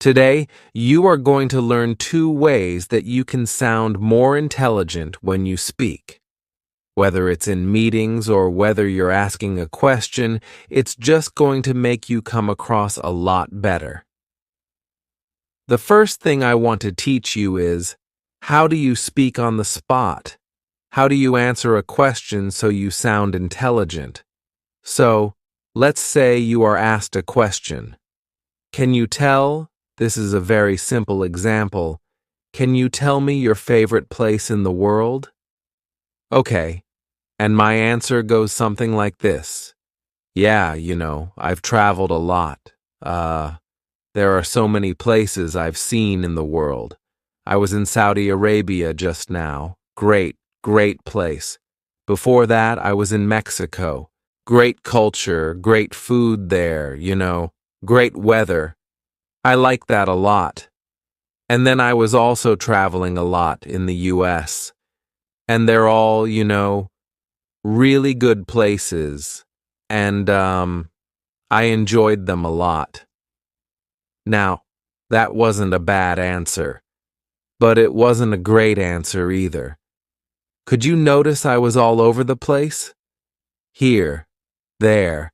Today, you are going to learn 2 ways that you can sound more intelligent when you speak. Whether it's in meetings or whether you're asking a question, it's just going to make you come across a lot better. The first thing I want to teach you is, how do you speak on the spot? How do you answer a question so you sound intelligent? So, let's say you are asked a question. Can you tell? This is a very simple example. Can you tell me your favorite place in the world? Okay, and my answer goes something like this. Yeah, I've traveled a lot. There are so many places I've seen in the world. I was in Saudi Arabia just now. Great place. Before that, I was in Mexico. Great culture, great food there, great weather. I like that a lot. And then I was also traveling a lot in the US. And they're all, really good places. And, I enjoyed them a lot. Now, that wasn't a bad answer, but it wasn't a great answer either. Could you notice I was all over the place? Here, there,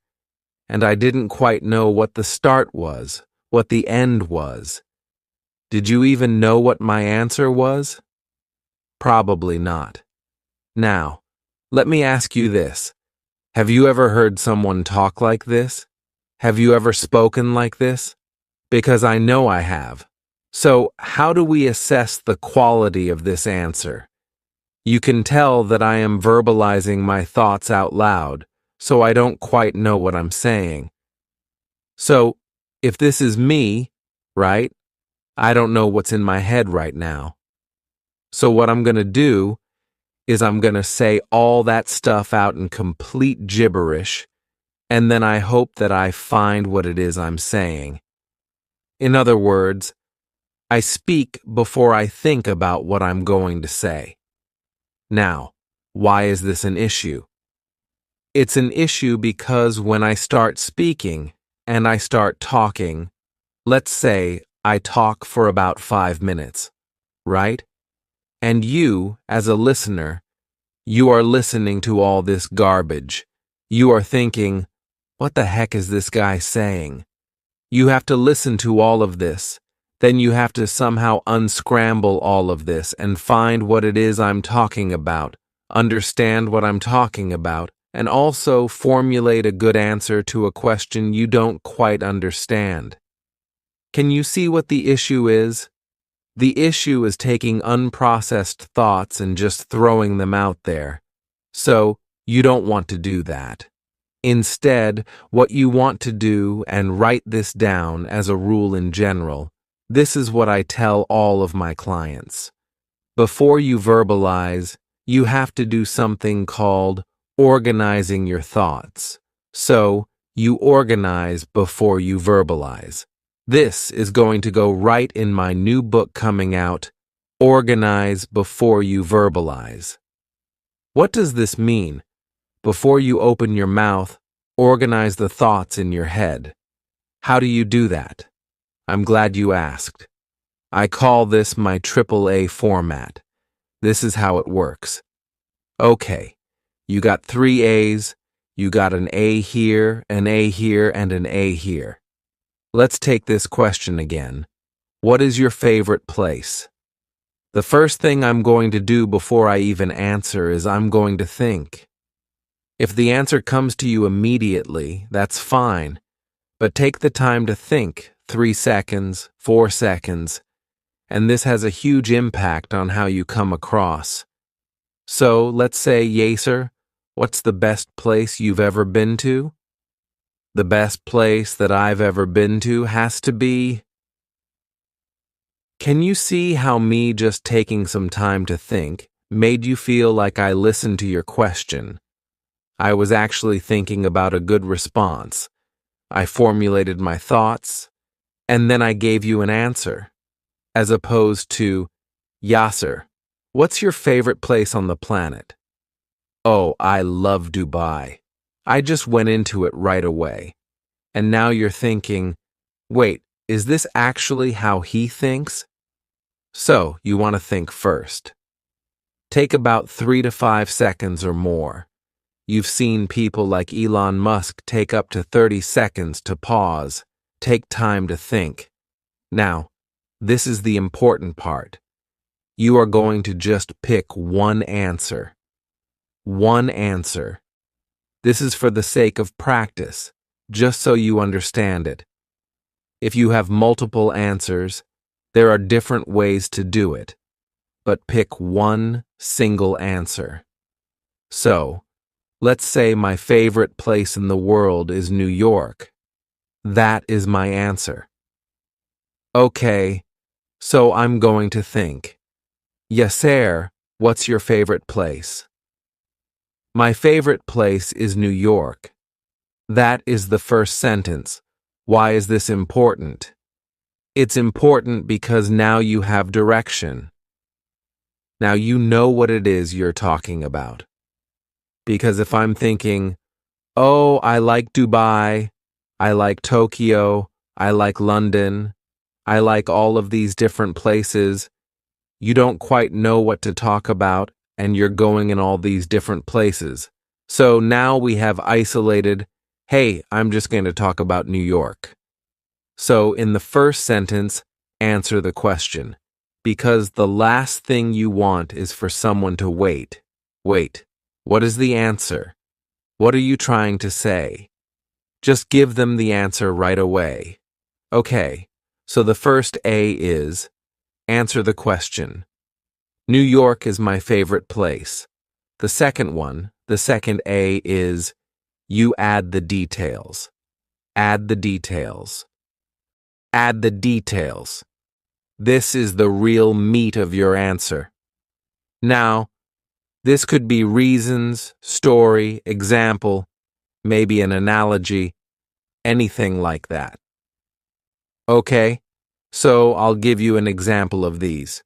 and I didn't quite know what the start was, what the end was. Did you even know what my answer was? Probably not. Now, let me ask you this. Have you ever heard someone talk like this? Have you ever spoken like this? Because I know I have. So, how do we assess the quality of this answer? You can tell that I am verbalizing my thoughts out loud, so I don't quite know what I'm saying. So, if this is me, right, I don't know what's in my head right now. So what I'm going to do is I'm going to say all that stuff out in complete gibberish, and then I hope that I find what it is I'm saying. In other words, I speak before I think about what I'm going to say. Now, why is this an issue? It's an issue because when I start speaking and I start talking, let's say I talk for about 5 minutes, right? And you, as a listener, you are listening to all this garbage. You are thinking, what the heck is this guy saying? You have to listen to all of this. Then you have to somehow unscramble all of this and find what it is I'm talking about, understand what I'm talking about, and also formulate a good answer to a question you don't quite understand. Can you see what the issue is? The issue is taking unprocessed thoughts and just throwing them out there. So, you don't want to do that. Instead, what you want to do, and write this down as a rule in general, this is what I tell all of my clients. Before you verbalize, you have to do something called organizing your thoughts. So, you organize before you verbalize. This is going to go right in my new book coming out, Organize Before You Verbalize. What does this mean? Before you open your mouth, organize the thoughts in your head. How do you do that? I'm glad you asked. I call this my AAA format. This is how it works. Okay, you got 3 A's, you got an A here, an A here, and an A here. Let's take this question again. What is your favorite place? The first thing I'm going to do before I even answer is I'm going to think. If the answer comes to you immediately, that's fine, but take the time to think, 3 seconds, 4 seconds, and this has a huge impact on how you come across. So, let's say, Yaser, what's the best place you've ever been to? The best place that I've ever been to has to be... Can you see how me just taking some time to think made you feel like I listened to your question? I was actually thinking about a good response. I formulated my thoughts, and then I gave you an answer. As opposed to, Yasser, what's your favorite place on the planet? Oh, I love Dubai. I just went into it right away. And now you're thinking, wait, Is this actually how he thinks? So, you want to think first. Take about 3 to 5 seconds or more. You've seen people like Elon Musk take up to 30 seconds to pause, take time to think. Now, this is the important part. You are going to just pick one answer. One answer. This is for the sake of practice, just so you understand it. If you have multiple answers, there are different ways to do it, but pick one single answer. So, let's say my favorite place in the world is New York. That is my answer. Okay, so I'm going to think. Yasser, what's your favorite place? My favorite place is New York. That is the first sentence. Why is this important? It's important because now you have direction. Now you know what it is you're talking about. Because if I'm thinking, oh, I like Dubai, I like Tokyo, I like London, I like all of these different places, you don't quite know what to talk about, and you're going in all these different places. So now we have isolated, hey, I'm just going to talk about New York. So in the first sentence, answer the question, because the last thing you want is for someone to wait. Wait, what is the answer? What are you trying to say? Just give them the answer right away. Okay, so the first A is, answer the question. New York is my favorite place. The second one, the second A is, you add the details. Add the details. Add the details. This is the real meat of your answer. Now, this could be reasons, story, example, maybe an analogy, anything like that. Okay, so I'll give you an example of these.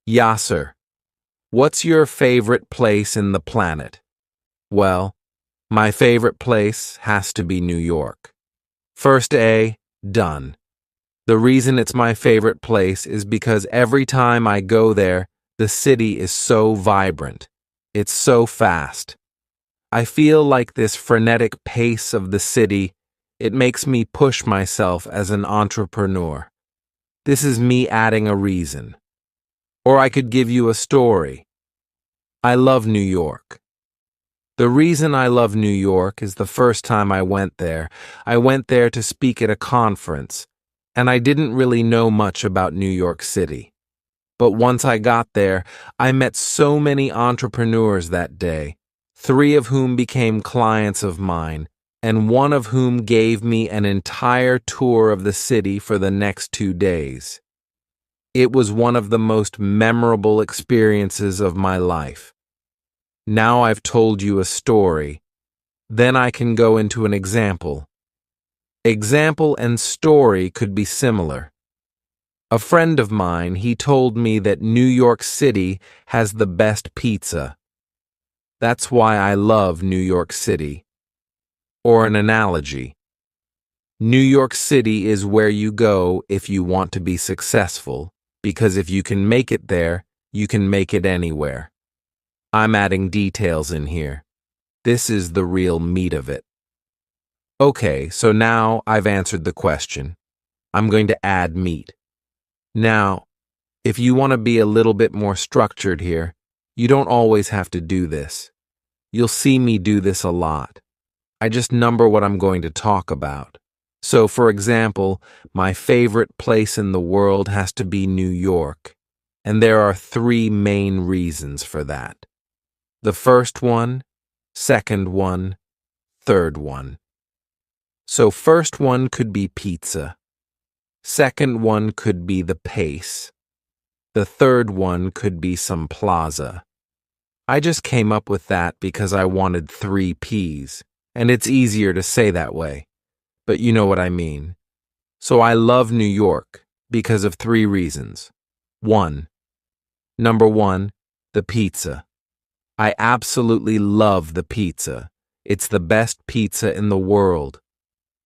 Yasser, what's your favorite place in the planet? Well, my favorite place has to be New York. First A, done. The reason it's my favorite place is because every time I go there, the city is so vibrant. It's so fast. I feel like this frenetic pace of the city, it makes me push myself as an entrepreneur. This is me adding a reason. Or I could give you a story. I love New York. The reason I love New York is the first time I went there to speak at a conference, and I didn't really know much about New York City. But once I got there, I met so many entrepreneurs that day, 3 of whom became clients of mine, and 1 of whom gave me an entire tour of the city for the next 2 days. It was one of the most memorable experiences of my life. Now I've told you a story. Then I can go into an example. Example and story could be similar. A friend of mine, he told me that New York City has the best pizza. That's why I love New York City. Or an analogy. New York City is where you go if you want to be successful, because if you can make it there, you can make it anywhere. I'm adding details in here. This is the real meat of it. Okay, so now I've answered the question. I'm going to add meat. Now, if you want to be a little bit more structured here, you don't always have to do this. You'll see me do this a lot. I just number what I'm going to talk about. So, for example, my favorite place in the world has to be New York, and there are 3 main reasons for that. The first one, second one, third one. So first one could be pizza. Second one could be the pace. The third one could be some plaza. I just came up with that because I wanted 3 P's, and it's easier to say that way. But you know what I mean. So I love New York because of 3 reasons. Number 1, the pizza. I absolutely love the pizza. It's the best pizza in the world.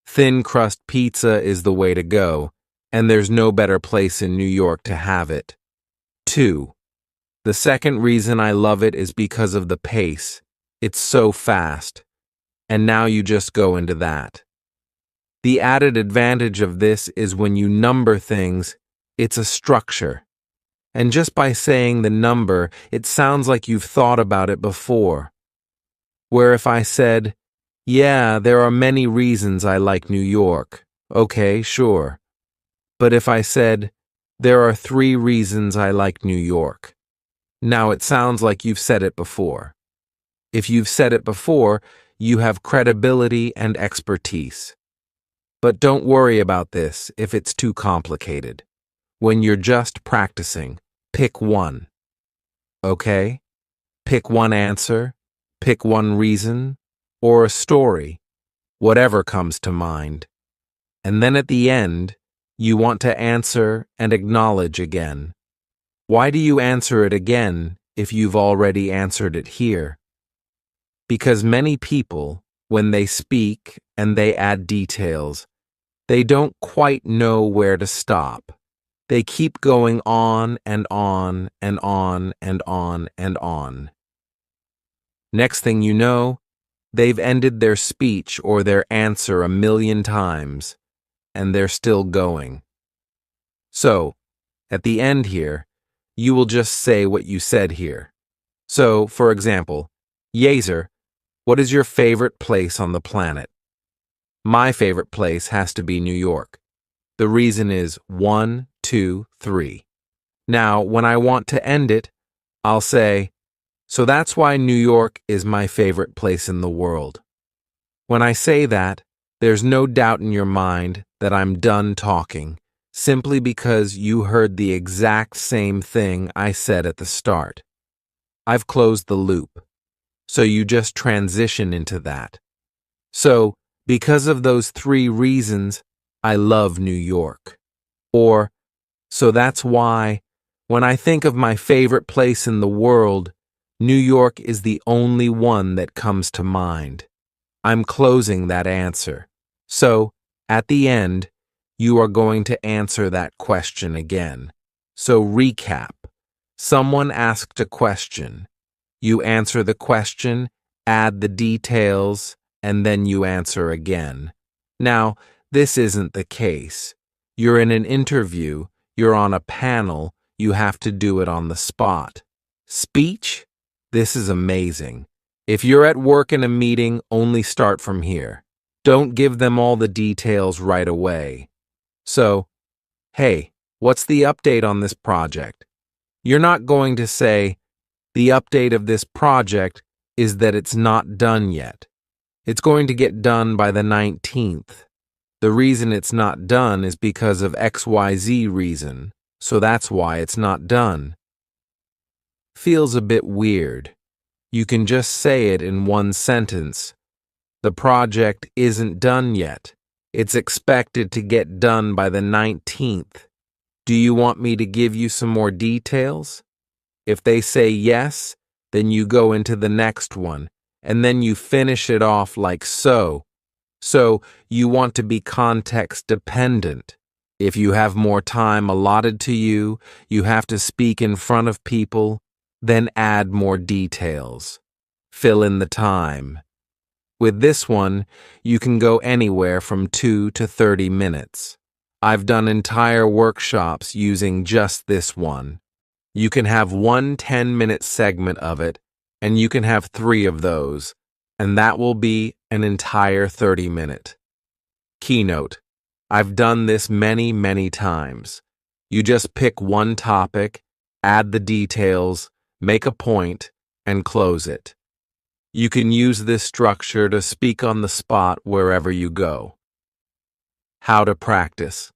Thin crust pizza is the way to go, and there's no better place in New York to have it. 2. The second reason I love it is because of the pace. It's so fast. And now you just go into that. The added advantage of this is when you number things, it's a structure. And just by saying the number, it sounds like you've thought about it before. Where if I said, yeah, there are many reasons I like New York. Okay, sure. But if I said, there are 3 reasons I like New York. Now it sounds like you've said it before. If you've said it before, you have credibility and expertise. But don't worry about this if it's too complicated. When you're just practicing, pick one. Okay? Pick one answer, pick one reason, or a story, whatever comes to mind. And then at the end, you want to answer and acknowledge again. Why do you answer it again if you've already answered it here? Because many people, when they speak and they add details, they don't quite know where to stop. They keep going on and on and on and on and on. Next thing you know, they've ended their speech or their answer 1,000,000 times, and they're still going. So, at the end here, you will just say what you said here. So, for example, Yezer, what is your favorite place on the planet? My favorite place has to be New York. The reason is 1, 2, 3. Now, when I want to end it, I'll say, so that's why New York is my favorite place in the world. When I say that, there's no doubt in your mind that I'm done talking, simply because you heard the exact same thing I said at the start. I've closed the loop, so you just transition into that. So, because of those 3 reasons, I love New York. Or, so that's why, when I think of my favorite place in the world, New York is the only one that comes to mind. I'm closing that answer. So, at the end, you are going to answer that question again. So recap. Someone asked a question. You answer the question, add the details, and then you answer again. Now, this isn't the case. You're in an interview, you're on a panel, you have to do it on the spot. Speech? This is amazing. If you're at work in a meeting, only start from here. Don't give them all the details right away. So, hey, what's the update on this project? You're not going to say, the update of this project is that it's not done yet. It's going to get done by the 19th. The reason it's not done is because of XYZ reason, so that's why it's not done. Feels a bit weird. You can just say it in one sentence. The project isn't done yet. It's expected to get done by the 19th. Do you want me to give you some more details? If they say yes, then you go into the next one, and then you finish it off like so. So, you want to be context dependent. If you have more time allotted to you, you have to speak in front of people, then add more details. Fill in the time. With this one, you can go anywhere from 2 to 30 minutes. I've done entire workshops using just this one. You can have one 10-minute segment of it, and you can have 3 of those, and that will be an entire 30-minute. Keynote. I've done this many, many times. You just pick one topic, add the details, make a point, and close it. You can use this structure to speak on the spot wherever you go. How to practice.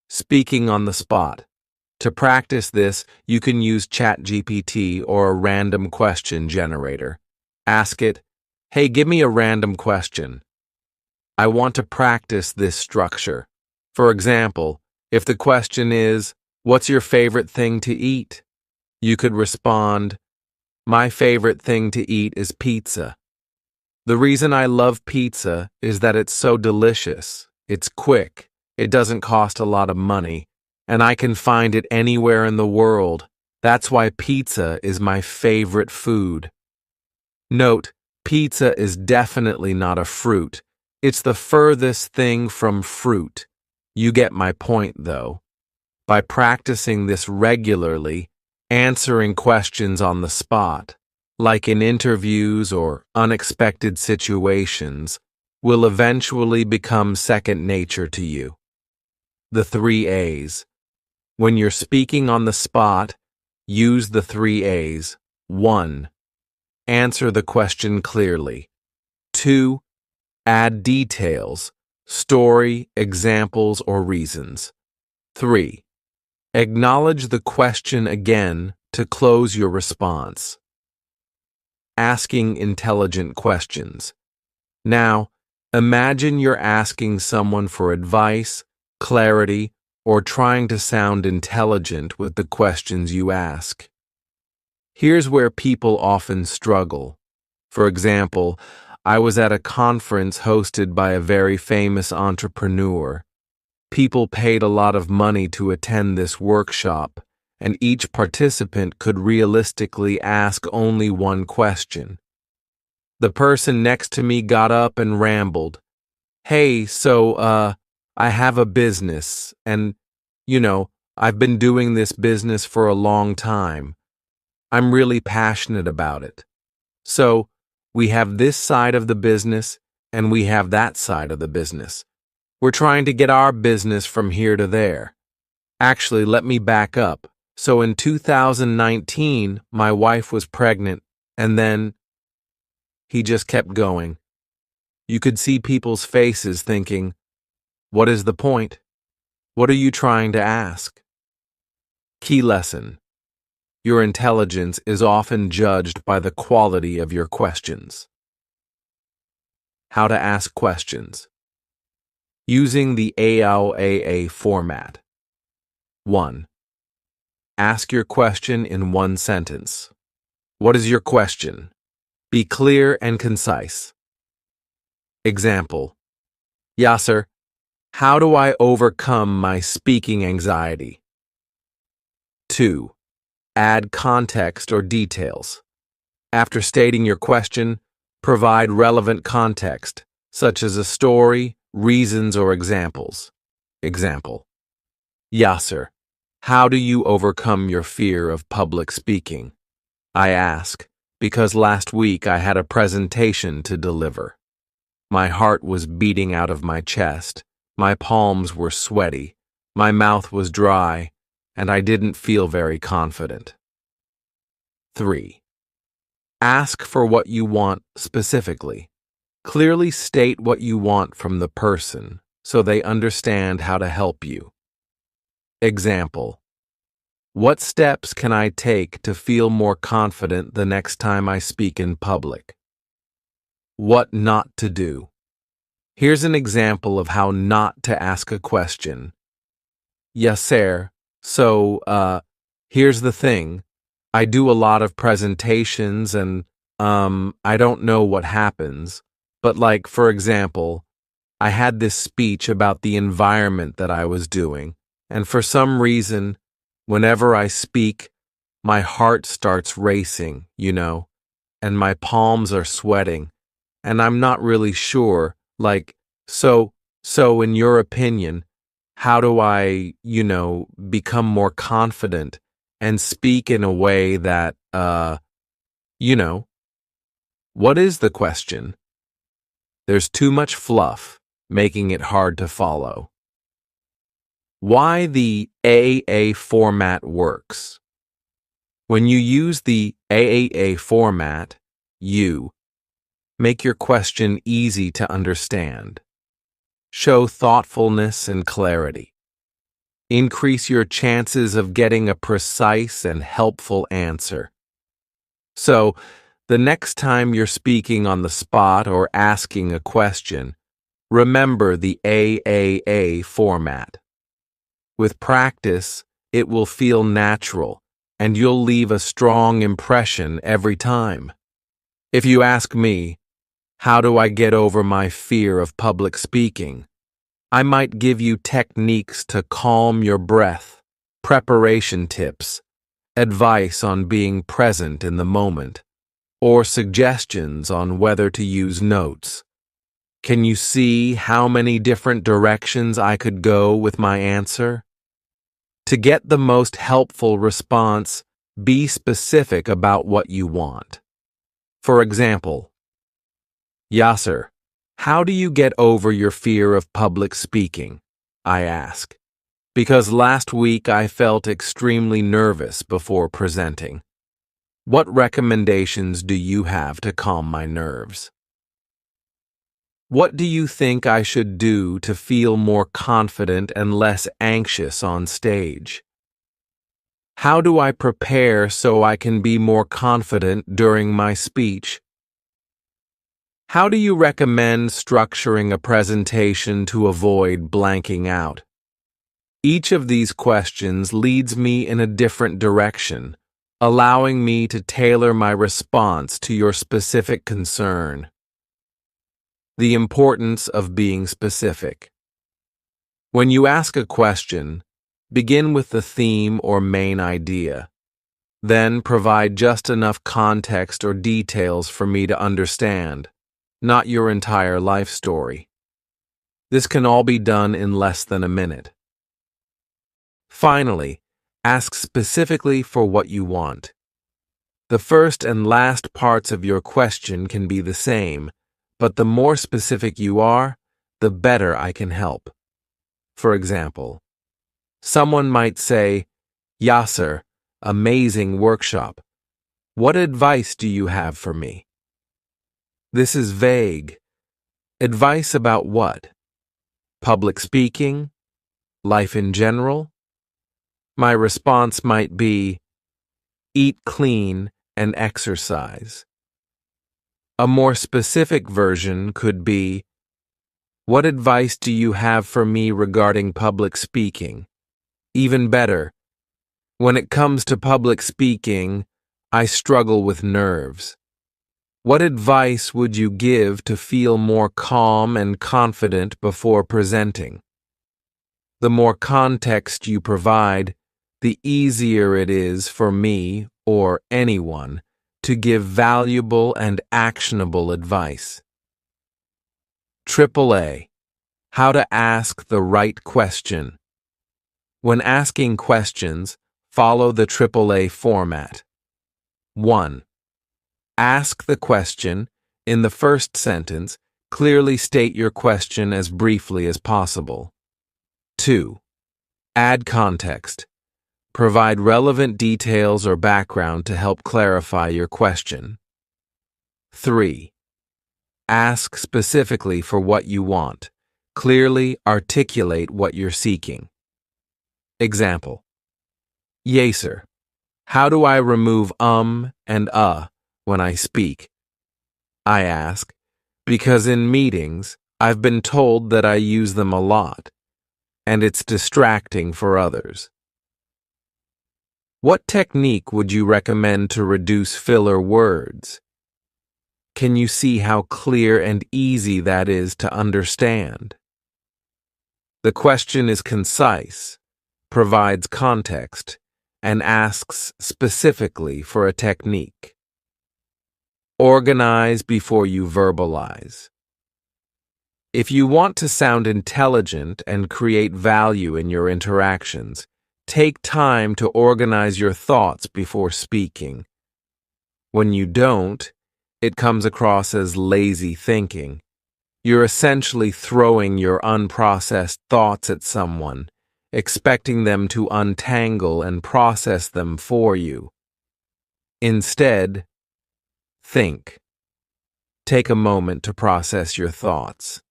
Speaking on the spot. To practice this, you can use ChatGPT or a random question generator. Ask it, hey, give me a random question. I want to practice this structure. For example, if the question is, what's your favorite thing to eat? You could respond, my favorite thing to eat is pizza. The reason I love pizza is that it's so delicious, it's quick, It doesn't cost a lot of money, and I can find it anywhere in the world. That's why pizza is my favorite food. Note, pizza is definitely not a fruit. It's the furthest thing from fruit. You get my point, though. By practicing this regularly, answering questions on the spot, like in interviews or unexpected situations, will eventually become second nature to you. The 3 A's. When you're speaking on the spot, use the 3 A's. 1. Answer the question clearly. 2. Add details, story, examples, or reasons. 3. Acknowledge the question again to close your response. Asking intelligent questions. Now, imagine you're asking someone for advice, clarity, or trying to sound intelligent with the questions you ask. Here's where people often struggle. For example, I was at a conference hosted by a very famous entrepreneur. People paid a lot of money to attend this workshop, and each participant could realistically ask only one question. The person next to me got up and rambled. Hey, I have a business, and, I've been doing this business for a long time. I'm really passionate about it. So, we have this side of the business, and we have that side of the business. We're trying to get our business from here to there. Actually, let me back up. So in 2019, my wife was pregnant, and then he just kept going. You could see people's faces thinking, what is the point? What are you trying to ask? Key lesson. Your intelligence is often judged by the quality of your questions. How to ask questions. Using the AOAA format. 1. Ask your question in one sentence. What is your question? Be clear and concise. Example. Yasser, how do I overcome my speaking anxiety? 2. Add context or details. After stating your question, provide relevant context, such as a story, reasons, or examples. Example. Yasser, how do you overcome your fear of public speaking? I ask, because last week I had a presentation to deliver. My heart was beating out of my chest, my palms were sweaty, my mouth was dry, and I didn't feel very confident. 3. Ask for what you want specifically. Clearly state what you want from the person so they understand how to help you. Example. What steps can I take to feel more confident the next time I speak in public? What not to do. Here's an example of how not to ask a question. Yasser, here's the thing. I do a lot of presentations and, I don't know what happens. But for example, I had this speech about the environment that I was doing, and for some reason, whenever I speak, my heart starts racing, and my palms are sweating, and I'm not really sure, so in your opinion, how do I, become more confident and speak in a way that, what is the question? There's too much fluff, making it hard to follow. Why the AAA format works. When you use the AAA format, you make your question easy to understand. Show thoughtfulness and clarity. Increase your chances of getting a precise and helpful answer. So, the next time you're speaking on the spot or asking a question, remember the AAA format. With practice, it will feel natural, and you'll leave a strong impression every time. If you ask me, how do I get over my fear of public speaking? I might give you techniques to calm your breath, preparation tips, advice on being present in the moment, or suggestions on whether to use notes. Can you see how many different directions I could go with my answer? To get the most helpful response, be specific about what you want. For example, Yasser, how do you get over your fear of public speaking? I ask, because last week I felt extremely nervous before presenting. What recommendations do you have to calm my nerves? What do you think I should do to feel more confident and less anxious on stage? How do I prepare so I can be more confident during my speech? How do you recommend structuring a presentation to avoid blanking out? Each of these questions leads me in a different direction, allowing me to tailor my response to your specific concern. The importance of being specific. When you ask a question, begin with the theme or main idea. Then provide just enough context or details for me to understand, not your entire life story. This can all be done in less than a minute. Finally, ask specifically for what you want. The first and last parts of your question can be the same, but the more specific you are, the better I can help. For example, someone might say, Yasser, amazing workshop. What advice do you have for me? This is vague. Advice about what? Public speaking? Life in general? My response might be, eat clean and exercise. A more specific version could be, what advice do you have for me regarding public speaking? Even better, when it comes to public speaking, I struggle with nerves. What advice would you give to feel more calm and confident before presenting? The more context you provide, the easier it is for me or anyone to give valuable and actionable advice. AAA. How to ask the right question. When asking questions, follow the AAA format. 1. Ask the question. In the first sentence, clearly state your question as briefly as possible. 2. Add context. Provide relevant details or background to help clarify your question. 3. Ask specifically for what you want. Clearly articulate what you're seeking. Example. Yasser, how do I remove and when I speak? I ask, because in meetings, I've been told that I use them a lot, and it's distracting for others. What technique would you recommend to reduce filler words? Can you see how clear and easy that is to understand? The question is concise, provides context, and asks specifically for a technique. Organize before you verbalize. If you want to sound intelligent and create value in your interactions, take time to organize your thoughts before speaking. When you don't, it comes across as lazy thinking. You're essentially throwing your unprocessed thoughts at someone, expecting them to untangle and process them for you. Instead, think. Take a moment to process your thoughts.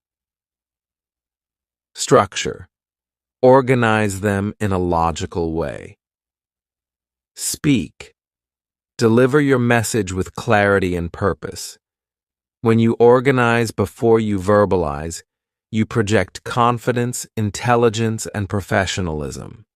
Structure. Organize them in a logical way. Speak. Deliver your message with clarity and purpose. When you organize before you verbalize, you project confidence, intelligence, and professionalism.